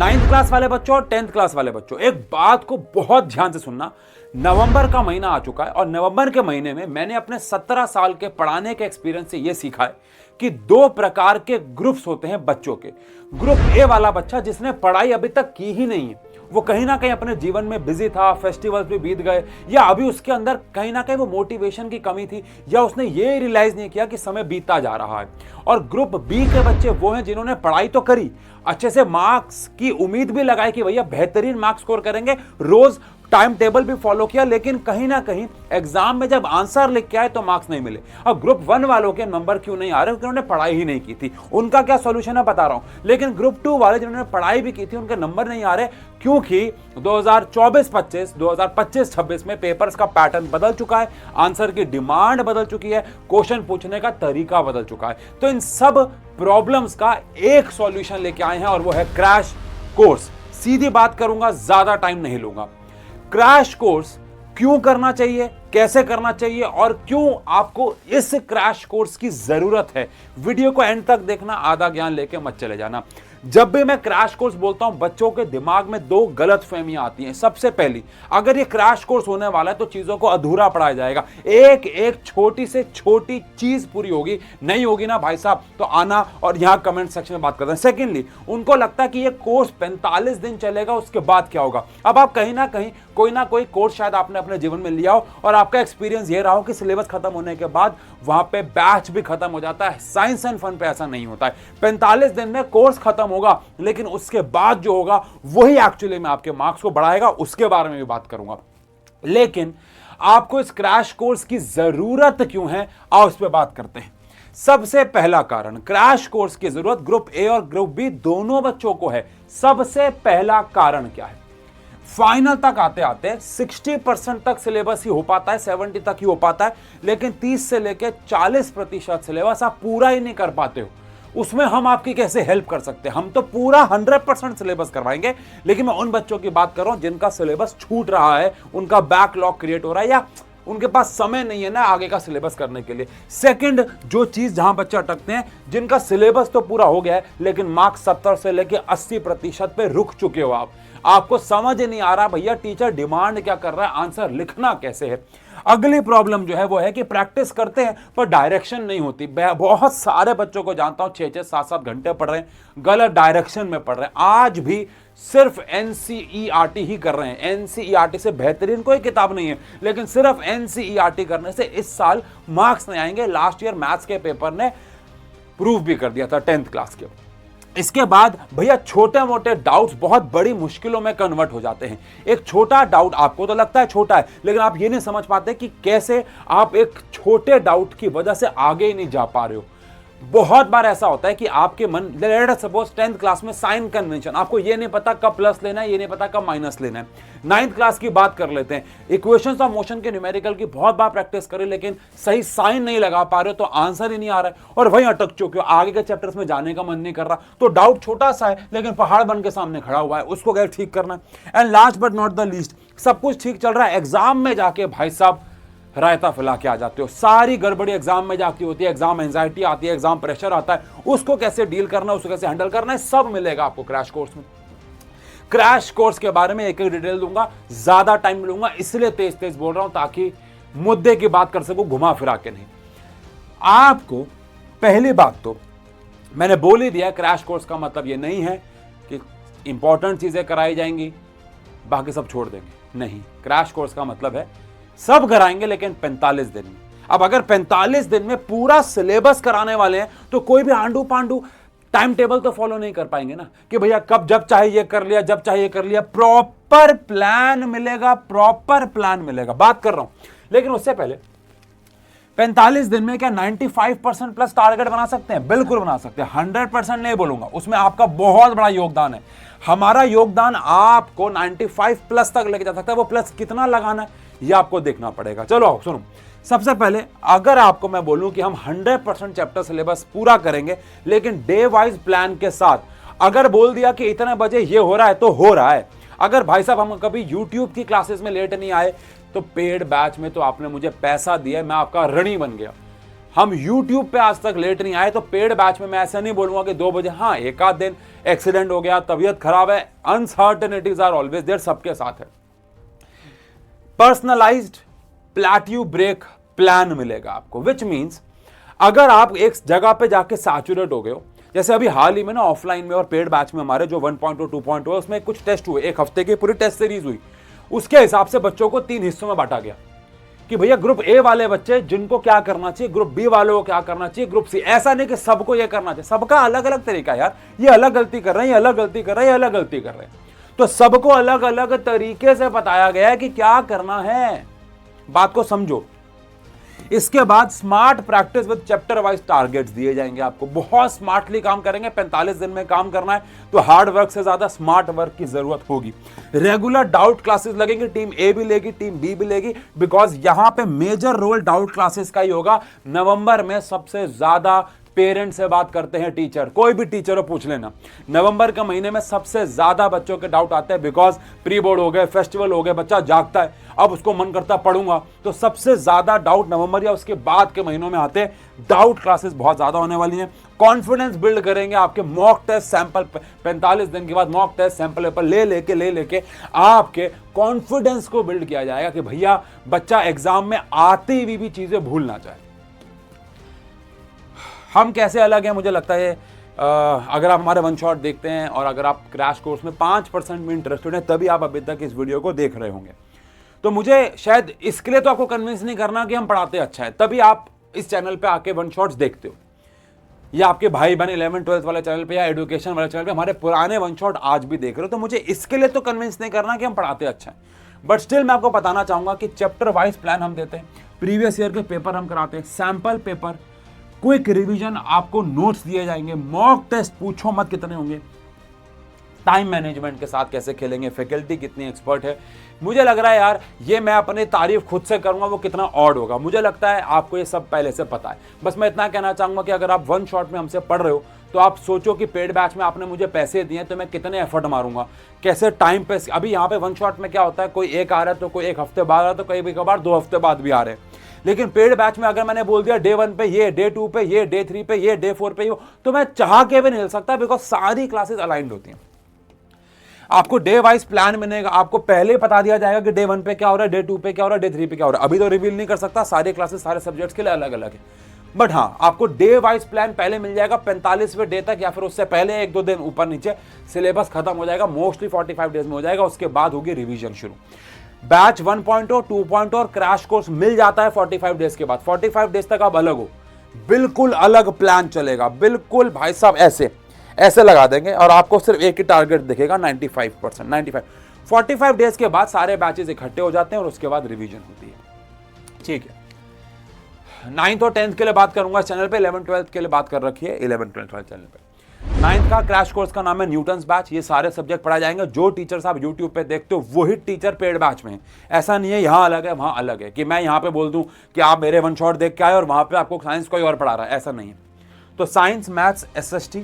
9th class वाले बच्चों और 10th क्लास वाले बच्चों, एक बात को बहुत ध्यान से सुनना। नवंबर का महीना आ चुका है और नवंबर के महीने में मैंने अपने 17 साल के पढ़ाने के एक्सपीरियंस से यह सीखा है कि दो प्रकार के ग्रुप्स होते हैं बच्चों के। ग्रुप ए वाला बच्चा जिसने पढ़ाई अभी तक की ही नहीं है, वो कहीं ना कहीं अपने जीवन में बिजी था, फेस्टिवल्स भी बीत गए, या अभी उसके अंदर कहीं ना कहीं वो मोटिवेशन की कमी थी, या उसने ये रियलाइज नहीं किया कि समय बीतता जा रहा है। और ग्रुप बी के बच्चे वो हैं जिन्होंने पढ़ाई तो करी, अच्छे से मार्क्स की उम्मीद भी लगाई कि भैया बेहतरीन मार्क्स स्कोर करेंगे, रोज टाइम टेबल भी फॉलो किया, लेकिन कहीं ना कहीं एग्जाम में जब आंसर लिख के आए तो मार्क्स नहीं मिले। अब ग्रुप 1 वालों के नंबर क्यों नहीं आ रहे? क्योंकि उन्होंने पढ़ाई ही नहीं की थी। उनका क्या सॉल्यूशन है बता रहा हूं। लेकिन ग्रुप 2 वाले जिन्होंने पढ़ाई भी की थी उनके नंबर नहीं आ रहे, क्योंकि 2024-25 2025-26 में पेपर्स का पैटर्न बदल चुका है, आंसर की डिमांड बदल चुकी है, क्वेश्चन पूछने का तरीका बदल चुका है। तो इन सब प्रॉब्लम्स का एक सॉल्यूशन लेके आए हैं और वो है क्रैश कोर्स। सीधी बात करूंगा, ज्यादा टाइम नहीं लूंगा। क्रैश कोर्स क्यों करना चाहिए, कैसे करना चाहिए और क्यों आपको इस क्रैश कोर्स की जरूरत है, वीडियो को एंड तक देखना, आधा ज्ञान लेके मत चले जाना। जब भी मैं क्रैश कोर्स बोलता हूं, बच्चों के दिमाग में दो गलत फहमियां आती हैं। सबसे पहली, अगर ये क्रैश कोर्स होने वाला है तो चीजों को अधूरा पढ़ाया जाएगा, एक एक छोटी से छोटी चीज पूरी होगी, नहीं होगी ना भाई साहब तो आना और यहां कमेंट सेक्शन में बात करते हैं। सेकेंडली, उनको लगता है कि ये कोर्स 45 दिन चलेगा, उसके बाद क्या होगा। अब आप कहीं ना कहीं कोई ना कोई कोर्स शायद आपने अपने जीवन में लिया हो और आपका एक्सपीरियंस ये रहा हो कि सिलेबस खत्म होने के बाद वहां पे बैच भी खत्म हो जाता है। साइंस एंड फन पे ऐसा नहीं होता है। 45 दिन में कोर्स खत्म होगा, लेकिन उसके बाद जो होगा वही एक्चुअली में आपके मार्क्स को बढ़ाएगा, उसके बारे में भी बात करूंगा। लेकिन आपको इस क्रैश कोर्स की जरूरत क्यों है, आओ इस पे बात करते हैं। सबसे पहला कारण, क्रैश कोर्स की जरूरत ग्रुप ए और ग्रुप बी दोनों बच्चों को है। सबसे पहला कारण क्या है? फाइनल तक आते आते 60% तक सिलेबस ही हो पाता है, 70 तक ही हो पाता है, लेकिन 30 से लेकर 40% सिलेबस आप पूरा ही नहीं कर पाते हो। उसमें हम आपकी कैसे हेल्प कर सकते हैं? हम तो पूरा 100% सिलेबस करवाएंगे, लेकिन मैं उन बच्चों की बात कर रहा हूं जिनका सिलेबस छूट रहा है, उनका बैकलॉग क्रिएट हो रहा है, या उनके पास समय नहीं है ना आगे का सिलेबस करने के लिए। सेकंड जो चीज जहां बच्चे अटकते हैं, जिनका सिलेबस तो पूरा हो गया है लेकिन मार्क्स 70 से लेकर 80% पे रुक चुके हो आप, आपको समझ नहीं आ रहा भैया टीचर डिमांड क्या कर रहा है, आंसर लिखना कैसे है। अगली प्रॉब्लम जो है वो है कि प्रैक्टिस करते हैं पर डायरेक्शन नहीं होती। बहुत सारे बच्चों को जानता हूं 6-6 7-7 घंटे पढ़ रहे हैं, गलत डायरेक्शन में पढ़ रहे हैं, आज भी सिर्फ एनसीईआरटी ही कर रहे हैं। एनसीईआरटी से बेहतरीन कोई किताब नहीं है, लेकिन सिर्फ एनसीईआरटी करने से इस साल मार्क्स नहीं आएंगे। लास्ट ईयर मैथ्स के पेपर ने प्रूव भी कर दिया था 10th क्लास के। इसके बाद भैया छोटे मोटे डाउट्स बहुत बड़ी मुश्किलों में कन्वर्ट हो जाते हैं। एक छोटा डाउट आपको तो लगता है छोटा है, लेकिन आप ये नहीं समझ पाते कि कैसे आप एक छोटे डाउट की वजह से आगे ही नहीं जा पा रहे हो। बहुत बार ऐसा होता है कि आपके मन, let us suppose 10th class में साइन कन्वेंशन, आपको ये नहीं पता कब प्लस लेना है, ये नहीं पता कब माइनस लेना है। 9th क्लास की बात कर लेते हैं, इक्वेशंस ऑफ मोशन के न्यूमेरिकल की बहुत बार प्रैक्टिस करें, लेकिन सही साइन नहीं लगा पा रहे हो तो आंसर ही नहीं आ रहा है और वहीं अटक चुके हो, आगे के चैप्टर्स में जाने का मन नहीं कर रहा। तो डाउट छोटा सा है लेकिन पहाड़ बन के सामने खड़ा हुआ है, उसको कैसे ठीक करना है। And last but not the least, सब कुछ ठीक चल रहा है, एग्जाम में जाके भाई साहब रायता फैला के आ जाते हो। सारी गड़बड़ी एग्जाम में जाती होती है, एग्जाम एंजाइटी आती है, एग्जाम प्रेशर आता है, उसको कैसे डील करना, उसको कैसे हैंडल करना है, सब मिलेगा आपको क्रैश कोर्स में। क्रैश कोर्स के बारे में एक एक डिटेल दूंगा, ज्यादा टाइम लूंगा, इसलिए तेज तेज बोल रहा हूं ताकि मुद्दे की बात कर सकूं, घुमा फिरा के नहीं। आपको पहली बात तो मैंने बोल ही दिया, क्रैश कोर्स का मतलब यह नहीं है कि इंपॉर्टेंट चीजें कराई जाएंगी बाकी सब छोड़ देंगे, नहीं। क्रैश कोर्स का मतलब है सब कराएंगे लेकिन 45 दिन में। अब अगर 45 दिन में पूरा सिलेबस कराने वाले हैं तो कोई भी आंडू पांडू टाइम टेबल तो फॉलो नहीं कर पाएंगे ना, कि भैया कब जब चाहे ये कर लिया, जब चाहे ये कर लिया। प्रॉपर प्लान मिलेगा, प्रॉपर प्लान मिलेगा, बात कर रहा हूं। लेकिन उससे पहले 45 दिन में क्या 95% प्लस टारगेट बना सकते हैं? बिल्कुल बना सकते हैं, 100% नहीं बोलूंगा, उसमें आपका बहुत बड़ा योगदान है। हमारा योगदान आपको 95 प्लस तक लेके जा सकता है, वो प्लस कितना लगाना है ये आपको देखना पड़ेगा। चलो आओ सुनो, सबसे पहले अगर आपको मैं बोलूं कि हम 100% चैप्टर सिलेबस पूरा करेंगे, लेकिन डे वाइज प्लान के साथ, अगर बोल दिया कि इतने बजे ये हो रहा है तो हो रहा है। अगर भाई साहब हम कभी YouTube की क्लासेस में लेट नहीं आए तो पेड बैच में तो आपने मुझे पैसा दिया, मैं आपका ऋणी बन गया। हम YouTube पे आज तक लेट नहीं आए, तो पेड बैच में मैं ऐसा नहीं बोलूंगा कि 2 बजे, हाँ एक आध दिन एक्सीडेंट हो गया, तबीयत खराब है, अनसर्टेनिटीज आर ऑलवेज देयर, सबके साथ है। पर्सनलाइज्ड प्लेट्यू ब्रेक प्लान मिलेगा आपको, विच मीन्स अगर आप एक जगह पे जाके सैचुरेट हो गए हो, जैसे अभी हाल ही में ना ऑफलाइन में और पेड बैच में हमारे जो 1.0 2.0 उसमें कुछ टेस्ट हुए, एक हफ्ते की पूरी टेस्ट सीरीज हुई, उसके हिसाब से बच्चों को 3 हिस्सों में बांटा गया कि भैया ग्रुप ए वाले बच्चे जिनको क्या करना चाहिए, ग्रुप बी वालों को क्या करना चाहिए, ग्रुप सी। ऐसा नहीं कि सबको ये करना चाहिए, सबका अलग अलग तरीका है यार, ये अलग गलती कर रहे हैं, ये अलग गलती कर रहे हैं, ये अलग गलती कर रहे हैं, तो सबको अलग अलग तरीके से बताया गया है कि क्या करना है, बात को समझो। इसके बाद smart practice with chapter wise targets दिए जाएंगे आपको, बहुत स्मार्टली काम करेंगे। 45 दिन में काम करना है तो हार्ड वर्क से ज्यादा स्मार्ट वर्क की जरूरत होगी। रेगुलर डाउट क्लासेस लगेंगे, टीम ए भी लेगी, टीम बी भी लेगी, बिकॉज यहां पे मेजर रोल डाउट क्लासेस का ही होगा। नवंबर में सबसे ज्यादा पेरेंट्स से बात करते हैं टीचर, कोई भी टीचर हो पूछ लेना, नवंबर के महीने में सबसे ज्यादा बच्चों के डाउट आते हैं, बिकॉज प्री बोर्ड हो गए, फेस्टिवल हो गए, बच्चा जागता है, अब उसको मन करता पढ़ूंगा, तो सबसे ज्यादा डाउट नवंबर या उसके बाद के महीनों में आते हैं। डाउट क्लासेस बहुत ज्यादा होने वाली हैं। कॉन्फिडेंस बिल्ड करेंगे आपके मॉक टेस्ट सैंपल, 45 दिन के बाद मॉक टेस्ट सैंपल पेपर ले लेके आपके कॉन्फिडेंस को बिल्ड किया जाएगा कि भैया बच्चा एग्जाम में आती हुई भी चीजें भूल ना जाए। हम कैसे अलग हैं, मुझे लगता है अगर आप हमारे वन शॉट देखते हैं और अगर आप क्रैश कोर्स में 5% में इंटरेस्टेड हैं, तभी आप अभी तक इस वीडियो को देख रहे होंगे। तो मुझे शायद इसके लिए तो आपको कन्विंस नहीं करना कि हम पढ़ाते अच्छा है, तभी आप इस चैनल पे आके वन शॉट्स देखते हो, या आपके भाई बहन 11 12 वाले चैनल पे या एजुकेशन वाले चैनल पे हमारे पुराने वन शॉट आज भी देख रहे हो। तो मुझे इसके लिए तो कन्विंस नहीं करना कि हम पढ़ाते अच्छा है, बट स्टिल मैं आपको बताना चाहूंगा कि चैप्टर वाइज प्लान हम देते हैं, प्रीवियस ईयर के पेपर हम कराते हैं, सैंपल पेपर, क्विक रिवीजन, आपको नोट्स दिए जाएंगे, मॉक टेस्ट पूछो मत कितने होंगे, टाइम मैनेजमेंट के साथ कैसे खेलेंगे, फैकल्टी कितनी एक्सपर्ट है। मुझे लग रहा है यार ये मैं अपनी तारीफ खुद से करूंगा वो कितना ऑड होगा, मुझे लगता है आपको ये सब पहले से पता है। बस मैं इतना कहना चाहूंगा कि अगर आप वन शॉट में हमसे पढ़ रहे हो तो आप सोचो कि पेड बैच में आपने मुझे पैसे दिए तो मैं कितने एफर्ट मारूंगा, कैसे टाइम पे। अभी यहाँ पे वन शॉट में क्या होता है, कोई एक आ रहा है तो कोई एक हफ्ते बाद आ रहा है, तो कई कभार 2 हफ्ते बाद भी आ रहे हैं। लेकिन पेड बैच में अगर मैंने बोल दिया डे 1 पे ये, डे 2 पे ये, डे 3 पे ये, डे 4 पे ये, तो मैं चाह के भी नहीं हिल सकता, बिकॉज सारी क्लासेस अलाइंड होती हैं। आपको डे वाइज प्लान मिलेगा, आपको पहले बता दिया जाएगा कि डे 1 पे क्या हो रहा है, डे 2 पे क्या हो रहा है, डे 3 पे क्या हो रहा है। अभी तो रिवील नहीं कर सकता, सारे क्लासेस सारे सब्जेक्ट्स के लिए अलग अलग है, बट हाँ आपको डे वाइज प्लान पहले मिल जाएगा 45वें डे तक, या फिर उससे पहले 1-2 दिन ऊपर नीचे सिलेबस खत्म हो जाएगा, मोस्टली 45 डेज में हो जाएगा, उसके बाद होगी रिवीजन शुरू। बैच 1.0 2.0 और क्रैश कोर्स मिल जाता है 45 डेज के बाद। 45 डेज तक आप अलग हो, बिल्कुल अलग प्लान चलेगा, बिल्कुल भाई साहब ऐसे लगा देंगे और आपको सिर्फ एक ही टारगेट दिखेगा 95%, 95। 45 डेज के बाद सारे बैचेस इकट्ठे हो जाते हैं और उसके बाद रिवीजन होती है। ठीक है, 9th और 10th के लिए बात करूंगा इस चैनल पे, 11 12 के लिए बात कर रखी है 11 12 वाले चैनल पे। 9th का क्रैश कोर्स का नाम है न्यूटन्स बैच, ये सारे सब्जेक्ट पढ़ाए जाएंगे। जो टीचर्स आप यूट्यूब पे देखते हो वही टीचर पेड बैच में है, ऐसा नहीं है यहाँ अलग है वहाँ अलग है, कि मैं यहाँ पे बोल दूँ कि आप मेरे वन शॉट देख के आए और वहाँ पे आपको साइंस कोई और पढ़ा रहा है, ऐसा नहीं है। तो साइंस, मैथ्स, SST,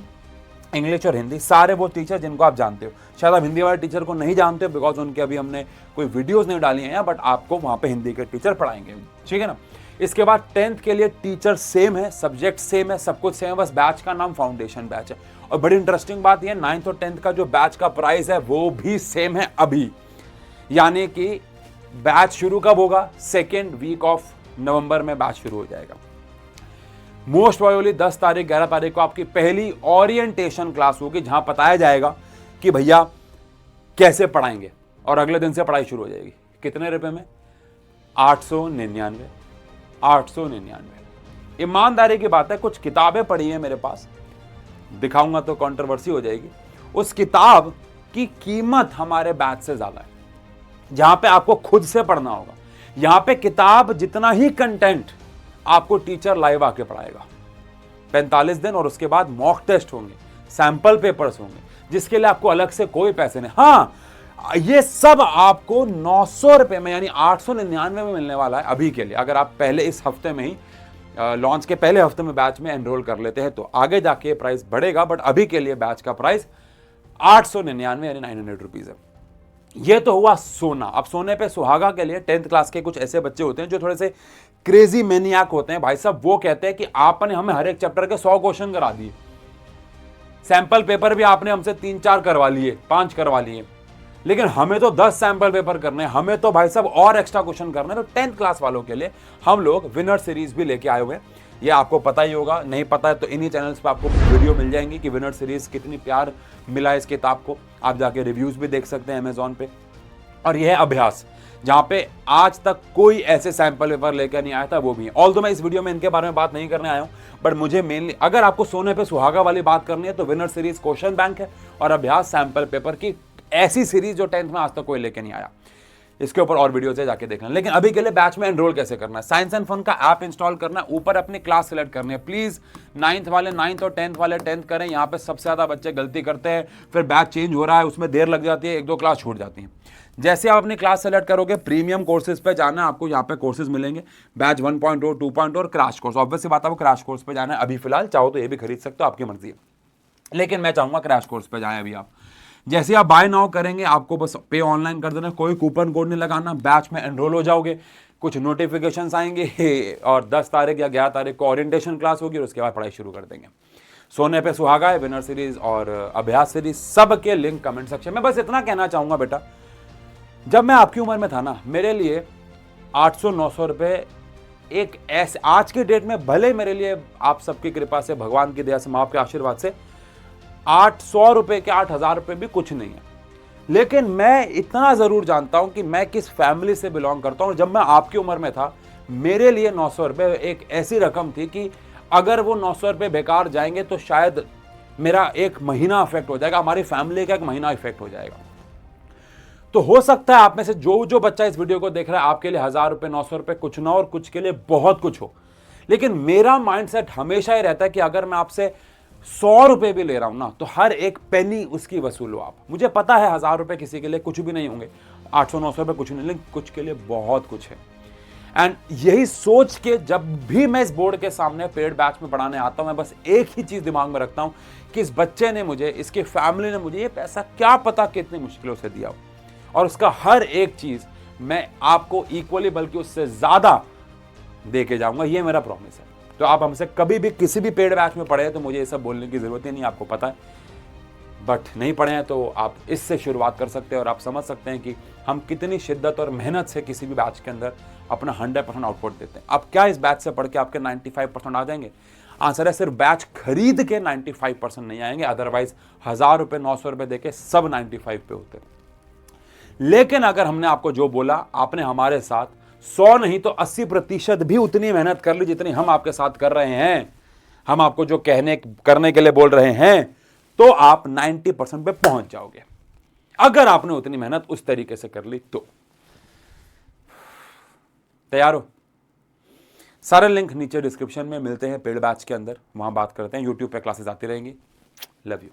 इंग्लिश और हिंदी, सारे वो टीचर जिनको आप जानते हो। शायद आप हिंदी वाले टीचर को नहीं जानते हो बिकॉज उनके अभी हमने कोई वीडियोस नहीं डाली हैं, बट आपको वहाँ पे हिंदी के टीचर पढ़ाएंगे, ठीक है ना। इसके बाद 10th के लिए टीचर सेम है, सब्जेक्ट सेम है, सब कुछ सेम है, बस बैच का नाम फाउंडेशन बैच है। और बड़ी इंटरेस्टिंग बात यह 9th और 10th का जो बैच का प्राइस है वो भी सेम है अभी, यानी कि बैच शुरू कब होगा, 2nd वीक ऑफ नवंबर में बैच शुरू हो जाएगा। मोस्ट प्रोबेबली 10 तारीख 11 तारीख को आपकी पहली ओरिएंटेशन क्लास होगी, जहां बताया जाएगा कि भैया कैसे पढ़ाएंगे, और अगले दिन से पढ़ाई शुरू हो जाएगी। कितने रुपए में? 899। 899। ईमानदारी की बात है, कुछ किताबें पढ़ी हैं मेरे पास, दिखाऊंगा तो कंट्रोवर्सी हो जाएगी। उस किताब की कीमत हमारे बैच से ज्यादा है, जहां पे आपको खुद से पढ़ना होगा। यहां पे किताब जितना ही कंटेंट आपको टीचर लाइव आके पढ़ाएगा। 45 दिन और उसके बाद मॉक टेस्ट होंगे, सैंपल पेपर्स होंगे, जिसके लिए आपको अलग से कोई पैसे नहीं। हाँ, ये सब आपको 900 रुपए में यानी 899 में मिलने वाला है अभी के लिए। अगर आप पहले इस हफ्ते में ही लॉन्च के पहले हफ्ते में बैच में एनरोल कर लेते हैं तो आगे जाके प्राइस बढ़ेगा, बट अभी के लिए बैच का प्राइस 899 यानी 900 रुपीज है। ये तो हुआ सोना। अब सोने पे सुहागा के लिए 10th क्लास के कुछ ऐसे बच्चे होते हैं जो थोड़े से क्रेजी मैनियाक होते हैं भाई साहब। वो कहते हैं कि आपने हमें हर एक चैप्टर के 100 क्वेश्चन करा दिए, सैंपल पेपर भी आपने हमसे 3-4 करवा लिए, 5 करवा लिए, लेकिन हमें तो 10 सैंपल पेपर करने हैं, हमें तो भाई साहब और एक्स्ट्रा क्वेश्चन करने हैं। तो 10th क्लास वालों के लिए हम लोग विनर सीरीज भी लेके आए हुए हैं। ये आपको पता ही होगा, नहीं पता है तो इन्हीं चैनल्स पे आपको वीडियो मिल जाएंगी कि विनर सीरीज कितनी प्यार मिला है इस किताब को। आप जाके रिव्यूज भी देख सकते हैं अमेजोन पे। और यह है अभ्यास, जहां पे आज तक कोई ऐसे सैंपल पेपर लेकर नहीं आया था, वो भी है। ऑल्दो मैं इस वीडियो में इनके बारे में बात नहीं करने आया हूं, बट मुझे मेनली अगर आपको सोने पे सुहागा वाली बात करनी है तो विनर सीरीज क्वेश्चन बैंक है और अभ्यास सैंपल पेपर की ऐसी सीरीज जो 10th में आज तक कोई लेके नहीं आया। इसके ऊपर और वीडियोस है, जाके देखना। लेकिन अभी के लिए बैच में एनरोल कैसे करना है, साइंस एंड फन का ऐप इंस्टॉल करना है, ऊपर अपनी क्लास सेलेक्ट करनी है। प्लीज 9th वाले 9th और 10th वाले 10th करें, यहाँ पे सबसे ज्यादा बच्चे गलती करते हैं। फिर बैच चेंज हो रहा है, उसमें देर लग जाती है, 1-2 क्लास छूट जाती है। जैसे आप अपनी क्लास सेलेक्ट करोगे, प्रीमियम कोर्सेज पे जाना है आपको, यहाँ पे कोर्सेज मिलेंगे, बैच 1.0, 2.0 और क्रैश कोर्स। ऑब्वियसली बात है, वो क्रैश कोर्स पे जाना है अभी फिलहाल, चाहो तो ये भी खरीद सकते हो, आपकी मर्जी है, लेकिन मैं चाहूंगा क्रैश कोर्स पे जाएं अभी आप। जैसे आप बाय नाउ करेंगे, आपको बस पे ऑनलाइन कर देना, कोई कूपन कोड नहीं लगाना, बैच में एनरोल हो जाओगे, कुछ नोटिफिकेशंस आएंगे और 10 तारीख या 11 तारीख को ओरिएंटेशन क्लास होगी और उसके बाद पढ़ाई शुरू कर देंगे। सोने पे सुहागा है, विनर सीरीज और अभ्यास सीरीज, सब के लिंक कमेंट सेक्शन में। बस इतना कहना चाहूंगा बेटा, जब मैं आपकी उम्र में था ना, मेरे लिए 800-900 रुपये एक ऐसे, आज के डेट में भले मेरे लिए आप सबकी कृपा से, भगवान की दया से, माँ के आशीर्वाद से 800 रुपये के 8000 रुपये भी कुछ नहीं है, लेकिन मैं इतना जरूर जानता हूं कि मैं किस फैमिली से बिलोंग करता हूं। जब मैं आपकी उम्र में था, मेरे लिए 900 रुपये एक ऐसी रकम थी कि अगर वो 900 रुपये बेकार जाएंगे तो शायद मेरा एक महीना इफेक्ट हो जाएगा, हमारी फैमिली का एक महीना इफेक्ट हो जाएगा। तो हो सकता है आप में से जो बच्चा इस वीडियो को देख रहा है, आपके लिए 1000 रुपये, 900 रुपये कुछ ना, और कुछ के लिए बहुत कुछ हो। लेकिन मेरा माइंडसेट हमेशा ही रहता है कि अगर मैं आपसे 100 रुपये भी ले रहा हूं ना, तो हर एक पेनी उसकी वसूलो आप। मुझे पता है 1000 रुपये किसी के लिए कुछ भी नहीं होंगे, 800-900 रुपये कुछ नहीं, लेकिन कुछ के लिए बहुत कुछ है। एंड यही सोच के जब भी मैं इस बोर्ड के सामने पेड बैच में पढ़ाने आता हूं, मैं बस एक ही चीज दिमाग में रखता हूं कि इस बच्चे ने मुझे, इसके फैमिली ने मुझे ये पैसा क्या पता कितनी मुश्किलों से दिया हो, और उसका हर एक चीज मैं आपको इक्वली बल्कि उससे ज्यादा दे के जाऊंगा, ये मेरा प्रॉमिस है। तो आप हमसे कभी भी किसी भी पेड बैच में पढ़े तो मुझे ये सब बोलने की जरूरत ही नहीं, आपको पता है। बट नहीं पढ़े हैं तो आप इससे शुरुआत कर सकते हैं और आप समझ सकते हैं कि हम कितनी शिद्दत और मेहनत से किसी भी बैच के अंदर अपना 100% आउटपुट देते हैं। अब क्या इस बैच से पढ़ के आपके 95% आ जाएंगे? आंसर है सिर्फ बैच खरीद के 95% नहीं आएंगे, अदरवाइज 1000 रुपये, 900 रुपये देके सब 95 पे होते हैं। लेकिन अगर हमने आपको जो बोला, आपने हमारे साथ 100 नहीं तो 80% भी उतनी मेहनत कर ली जितनी हम आपके साथ कर रहे हैं, हम आपको जो करने के लिए बोल रहे हैं, तो आप 90% पे पहुंच जाओगे, अगर आपने उतनी मेहनत उस तरीके से कर ली तो। तैयार हो? सारे लिंक नीचे डिस्क्रिप्शन में मिलते हैं पेड बैच के अंदर, वहां बात करते हैं। यूट्यूब पे क्लासेस आती रहेंगी। Love you.